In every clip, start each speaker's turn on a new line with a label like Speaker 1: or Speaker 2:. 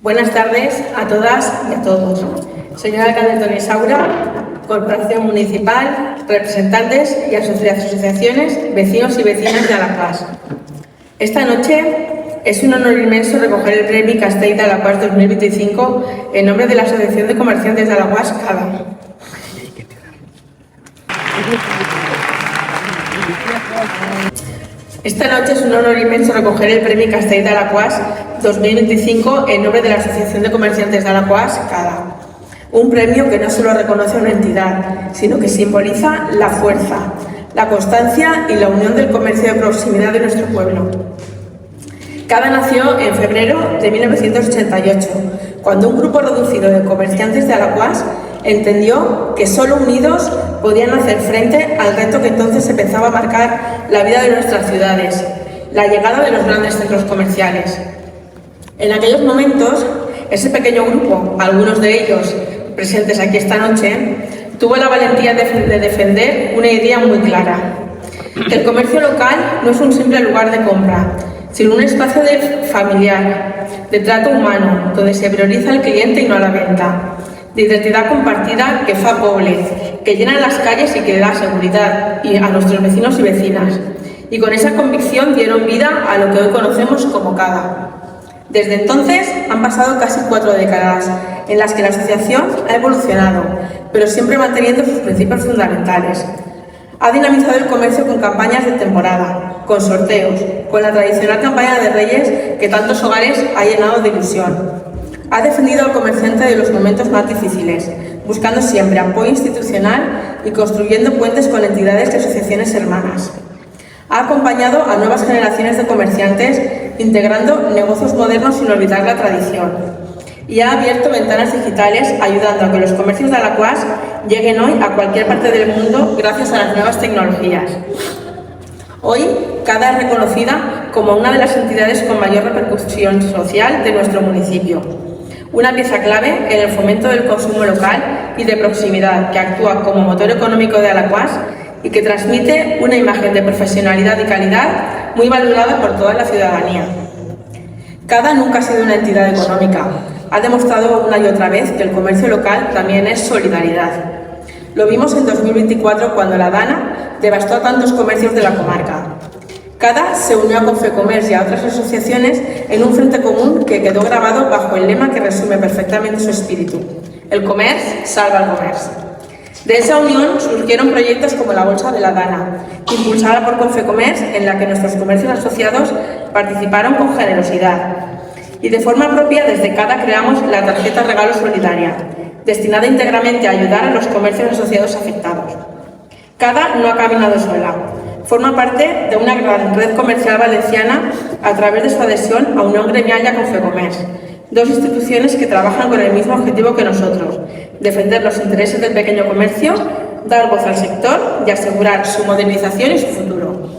Speaker 1: Buenas tardes a todas y a todos. Señor alcalde Antonio Saura, Corporación Municipal, representantes y asociaciones, vecinos y vecinas de Alaquàs. Esta noche es un honor inmenso recoger el Premio Castell de Alaquàs 2025 en nombre de la Asociación de Comerciantes de Alaquàs, CADA. Esta noche es un honor inmenso recoger el Premio Castell de Alaquàs 2025 en nombre de la Asociación de Comerciantes de Alaquàs, CADA. Un premio que no solo reconoce a una entidad, sino que simboliza la fuerza, la constancia y la unión del comercio de proximidad de nuestro pueblo. CADA nació en febrero de 1988, cuando un grupo reducido de comerciantes de Alaquàs entendió que solo unidos podían hacer frente al reto que entonces empezaba a marcar la vida de nuestras ciudades, la llegada de los grandes centros comerciales. En aquellos momentos, ese pequeño grupo, algunos de ellos presentes aquí esta noche, tuvo la valentía de defender una idea muy clara: que el comercio local no es un simple lugar de compra, sino un espacio familiar, de trato humano, donde se prioriza al cliente y no a la venta, de identidad compartida que fa poble, que llena las calles y que da seguridad a nuestros vecinos y vecinas. Y con esa convicción dieron vida a lo que hoy conocemos como CADA. Desde entonces han pasado casi 4 décadas en las que la asociación ha evolucionado, pero siempre manteniendo sus principios fundamentales. Ha dinamizado el comercio con campañas de temporada, con sorteos, con la tradicional campaña de Reyes que tantos hogares ha llenado de ilusión. Ha defendido al comerciante de los momentos más difíciles, buscando siempre apoyo institucional y construyendo puentes con entidades y asociaciones hermanas. Ha acompañado a nuevas generaciones de comerciantes, integrando negocios modernos sin olvidar la tradición. Y ha abierto ventanas digitales, ayudando a que los comercios de Alaquàs lleguen hoy a cualquier parte del mundo gracias a las nuevas tecnologías. Hoy, CADA es reconocida como una de las entidades con mayor repercusión social de nuestro municipio. Una pieza clave en el fomento del consumo local y de proximidad, que actúa como motor económico de Alaquàs y que transmite una imagen de profesionalidad y calidad muy valorada por toda la ciudadanía. CADA nunca ha sido una entidad económica. Ha demostrado una y otra vez que el comercio local también es solidaridad. Lo vimos en 2024 cuando la Dana devastó a tantos comercios de la comarca. CADA se unió a Confecomerç y a otras asociaciones en un frente común que quedó grabado bajo el lema que resume perfectamente su espíritu: el comerç salva el comerç. De esa unión surgieron proyectos como la Bolsa de la Dana, impulsada por Confecomerç, en la que nuestros comercios asociados participaron con generosidad. Y de forma propia, desde CADA creamos la tarjeta regalo solidaria, destinada íntegramente a ayudar a los comercios asociados afectados. CADA no ha caminado sola. Forma parte de una gran red comercial valenciana a través de su adhesión a Unión Gremial y a Confecomerç, dos instituciones que trabajan con el mismo objetivo que nosotros: defender los intereses del pequeño comercio, dar voz al sector y asegurar su modernización y su futuro.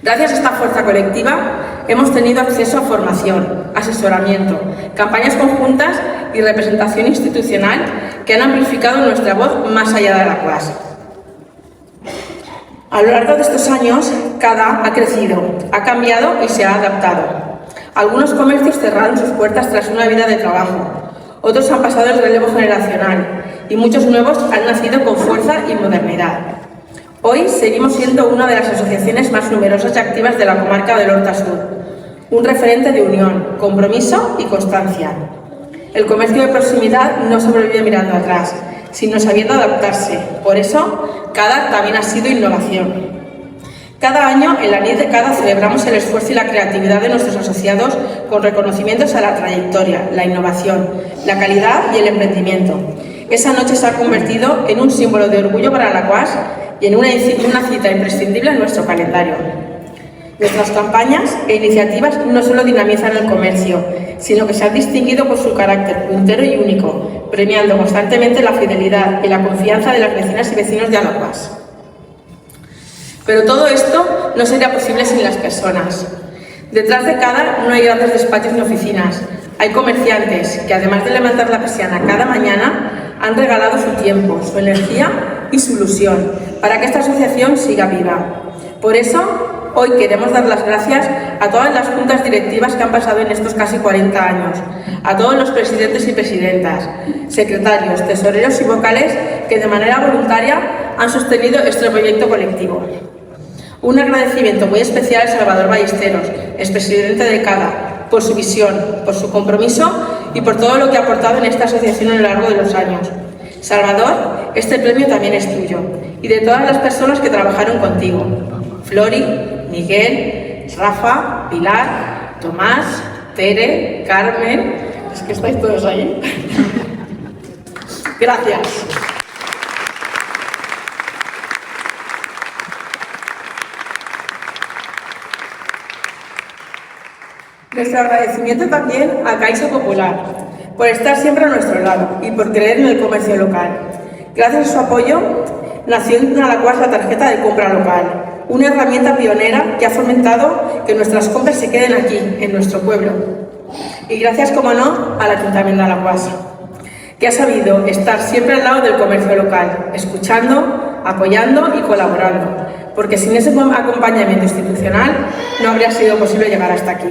Speaker 1: Gracias a esta fuerza colectiva hemos tenido acceso a formación, asesoramiento, campañas conjuntas y representación institucional que han amplificado nuestra voz más allá de Alaquàs. A lo largo de estos años, CADA ha crecido, ha cambiado y se ha adaptado. Algunos comercios cerraron sus puertas tras una vida de trabajo, otros han pasado el relevo generacional y muchos nuevos han nacido con fuerza y modernidad. Hoy seguimos siendo una de las asociaciones más numerosas y activas de la comarca del Horta Sur, un referente de unión, compromiso y constancia. El comercio de proximidad no sobrevive mirando atrás, sino sabiendo adaptarse. Por eso, CADA también ha sido innovación. Cada año, en la NIT de CADA, celebramos el esfuerzo y la creatividad de nuestros asociados con reconocimientos a la trayectoria, la innovación, la calidad y el emprendimiento. Esa noche se ha convertido en un símbolo de orgullo para Alaquàs y en una cita imprescindible en nuestro calendario. Nuestras campañas e iniciativas no solo dinamizan el comercio, sino que se han distinguido por su carácter puntero y único, premiando constantemente la fidelidad y la confianza de las vecinas y vecinos de Alaquàs. Pero todo esto no sería posible sin las personas. Detrás de CADA no hay grandes despachos ni oficinas. Hay comerciantes que, además de levantar la persiana cada mañana, han regalado su tiempo, su energía y su ilusión para que esta asociación siga viva. Por eso, Hoy queremos dar las gracias a todas las juntas directivas que han pasado en estos casi 40 años, a todos los presidentes y presidentas, secretarios, tesoreros y vocales que de manera voluntaria han sostenido este proyecto colectivo. Un agradecimiento muy especial a Salvador Ballesteros, expresidente de CADA, por su visión, por su compromiso y por todo lo que ha aportado en esta asociación a lo largo de los años. Salvador, este premio también es tuyo y de todas las personas que trabajaron contigo. Flori, Miguel, Rafa, Pilar, Tomás, Tere, Carmen... Es que estáis todos ahí. Gracias. Nuestro agradecimiento también a Caixa Popular, por estar siempre a nuestro lado y por creer en el comercio local. Gracias a su apoyo, nació en Alacuas la tarjeta de compra local, una herramienta pionera que ha fomentado que nuestras compras se queden aquí, en nuestro pueblo. Y gracias, como no, al Ayuntamiento de Alacuas, que ha sabido estar siempre al lado del comercio local, escuchando, apoyando y colaborando, porque sin ese acompañamiento institucional no habría sido posible llegar hasta aquí.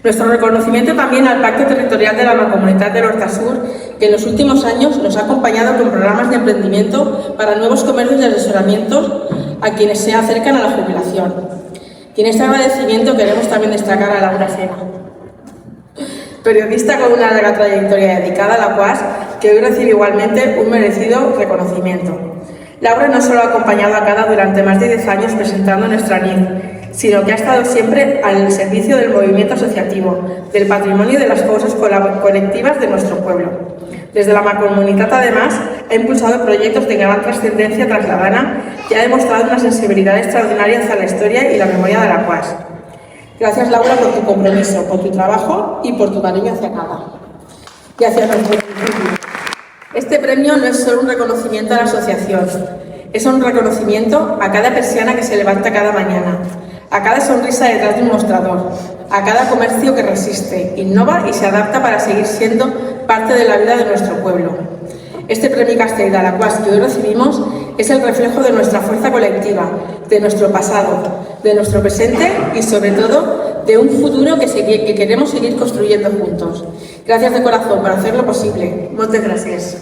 Speaker 1: Nuestro reconocimiento también al Pacto Territorial de la Mancomunitat de Norte a Sur, que en los últimos años nos ha acompañado con programas de emprendimiento para nuevos comercios y asesoramientos a quienes se acercan a la jubilación. Y en este agradecimiento queremos también destacar a Laura Sena, periodista con una larga trayectoria dedicada a Alacuas, que hoy recibe igualmente un merecido reconocimiento. Laura no solo ha acompañado a CADA durante más de 10 años presentando nuestra NID, sino que ha estado siempre al servicio del movimiento asociativo, del patrimonio y de las causas colectivas de nuestro pueblo. Desde la Mancomunitat, además, ha impulsado proyectos de gran trascendencia trasladana y ha demostrado una sensibilidad extraordinaria hacia la historia y la memoria de Alacuas. Gracias, Laura, por tu compromiso, por tu trabajo y por tu cariño hacia CADA y hacia nuestro municipio. Este premio no es solo un reconocimiento a la asociación, es un reconocimiento a cada persiana que se levanta cada mañana, a cada sonrisa detrás de un mostrador, a cada comercio que resiste, innova y se adapta para seguir siendo parte de la vida de nuestro pueblo. Este premio Castell de Alacuas que hoy recibimos es el reflejo de nuestra fuerza colectiva, de nuestro pasado, de nuestro presente y, sobre todo, de un futuro que queremos seguir construyendo juntos. Gracias de corazón por hacerlo posible. Muchas gracias.